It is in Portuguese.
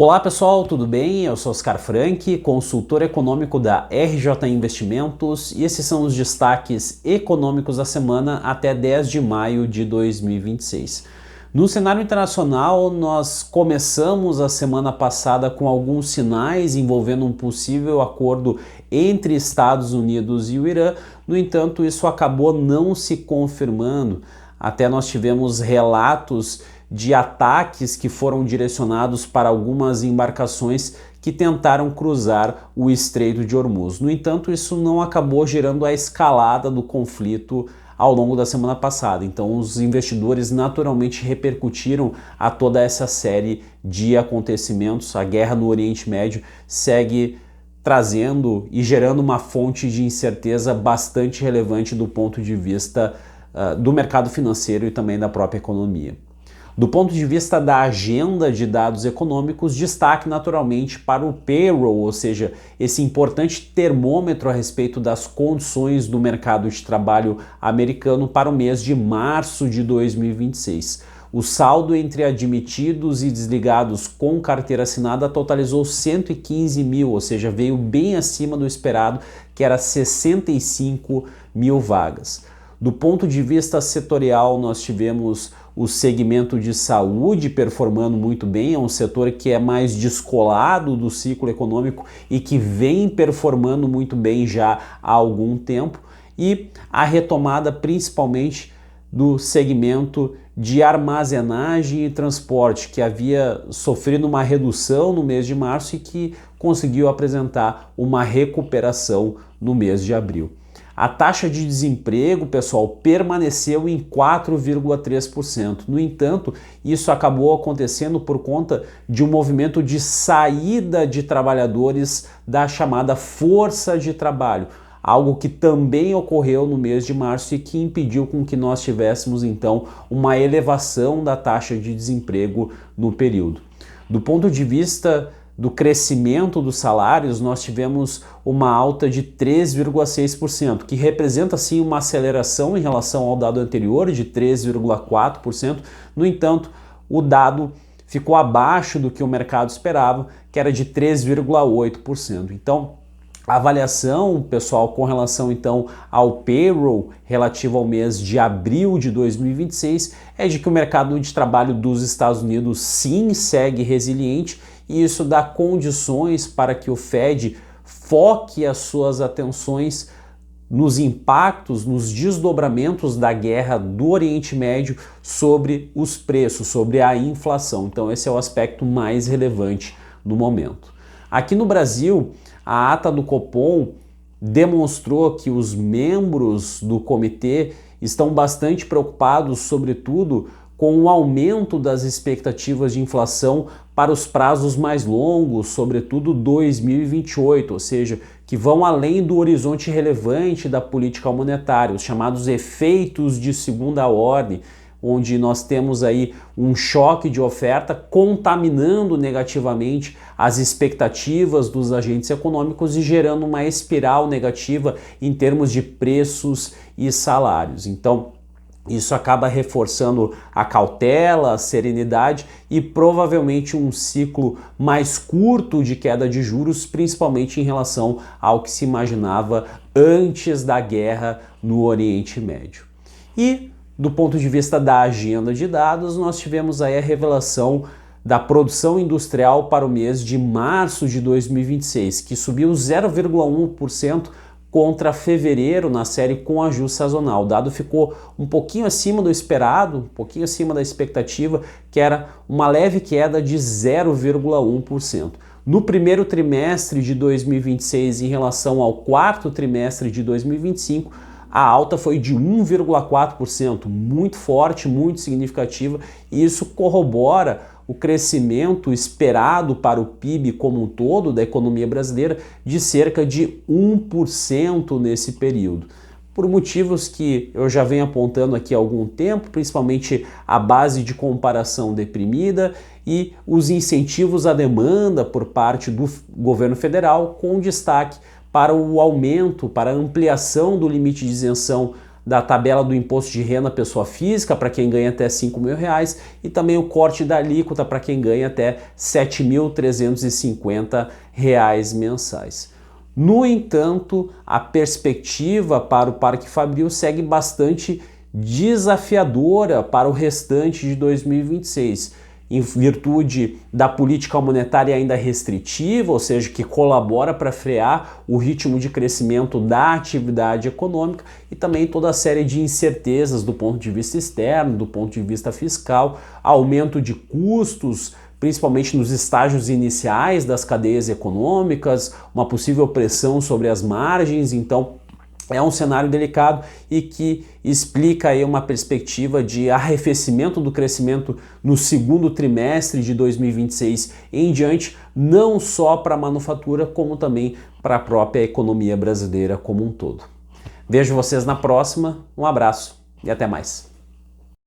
Olá pessoal, tudo bem? Eu sou Oscar Frank, consultor econômico da RJ Investimentos, e esses são os destaques econômicos da semana até 10 de maio de 2026. No cenário internacional, nós começamos a semana passada com alguns sinais envolvendo um possível acordo entre Estados Unidos e o Irã. No entanto, isso acabou não se confirmando. Até nós tivemos relatos de ataques que foram direcionados para algumas embarcações que tentaram cruzar o Estreito de Hormuz. No entanto, isso não acabou gerando a escalada do conflito ao longo da semana passada. Então, os investidores naturalmente repercutiram a toda essa série de acontecimentos. A guerra no Oriente Médio segue trazendo e gerando uma fonte de incerteza bastante relevante do ponto de vista do mercado financeiro e também da própria economia. Do ponto de vista da agenda de dados econômicos, destaque naturalmente para o payroll, ou seja, esse importante termômetro a respeito das condições do mercado de trabalho americano para o mês de março de 2026. O saldo entre admitidos e desligados com carteira assinada totalizou 115 mil, ou seja, veio bem acima do esperado, que era 65 mil vagas. Do ponto de vista setorial, nós tivemos o segmento de saúde performando muito bem, é um setor que é mais descolado do ciclo econômico e que vem performando muito bem já há algum tempo, e a retomada principalmente do segmento de armazenagem e transporte, que havia sofrido uma redução no mês de março e que conseguiu apresentar uma recuperação no mês de abril. A taxa de desemprego, pessoal, permaneceu em 4,3%. No entanto, isso acabou acontecendo por conta de um movimento de saída de trabalhadores da chamada força de trabalho, algo que também ocorreu no mês de março e que impediu com que nós tivéssemos, então, uma elevação da taxa de desemprego no período. Do ponto de vista do crescimento dos salários, nós tivemos uma alta de 3,6%, que representa sim uma aceleração em relação ao dado anterior de 3,4%. No entanto, o dado ficou abaixo do que o mercado esperava, que era de 3,8%. Então, a avaliação, pessoal, com relação então ao payroll relativo ao mês de abril de 2026 é de que o mercado de trabalho dos Estados Unidos sim segue resiliente, e isso dá condições para que o Fed foque as suas atenções nos impactos, nos desdobramentos da guerra do Oriente Médio sobre os preços, sobre a inflação. Então esse é o aspecto mais relevante no momento. Aqui no Brasil, a ata do Copom demonstrou que os membros do comitê estão bastante preocupados, sobretudo, com o aumento das expectativas de inflação para os prazos mais longos, sobretudo 2028, ou seja, que vão além do horizonte relevante da política monetária, os chamados efeitos de segunda ordem, onde nós temos aí um choque de oferta contaminando negativamente as expectativas dos agentes econômicos e gerando uma espiral negativa em termos de preços e salários. Então, isso acaba reforçando a cautela, a serenidade e provavelmente um ciclo mais curto de queda de juros, principalmente em relação ao que se imaginava antes da guerra no Oriente Médio. E do ponto de vista da agenda de dados, nós tivemos aí a revelação da produção industrial para o mês de março de 2026, que subiu 0,1% contra fevereiro na série com ajuste sazonal. O dado ficou um pouquinho acima do esperado, um pouquinho acima da expectativa, que era uma leve queda de 0,1%. No primeiro trimestre de 2026 em relação ao quarto trimestre de 2025, a alta foi de 1,4%, muito forte, muito significativa, e isso corrobora o crescimento esperado para o PIB como um todo da economia brasileira de cerca de 1% nesse período. Por motivos que eu já venho apontando aqui há algum tempo, principalmente a base de comparação deprimida e os incentivos à demanda por parte do governo federal, com destaque para o aumento, para a ampliação do limite de isenção da tabela do imposto de renda pessoa física para quem ganha até R$ 5.000 e também o corte da alíquota para quem ganha até R$ 7.350 mensais. No entanto, a perspectiva para o Parque Fabril segue bastante desafiadora para o restante de 2026, em virtude da política monetária ainda restritiva, ou seja, que colabora para frear o ritmo de crescimento da atividade econômica, e também toda a série de incertezas do ponto de vista externo, do ponto de vista fiscal, aumento de custos, principalmente nos estágios iniciais das cadeias econômicas, uma possível pressão sobre as margens. Então é um cenário delicado e que explica aí uma perspectiva de arrefecimento do crescimento no segundo trimestre de 2026 em diante, não só para a manufatura, como também para a própria economia brasileira como um todo. Vejo vocês na próxima, um abraço e até mais.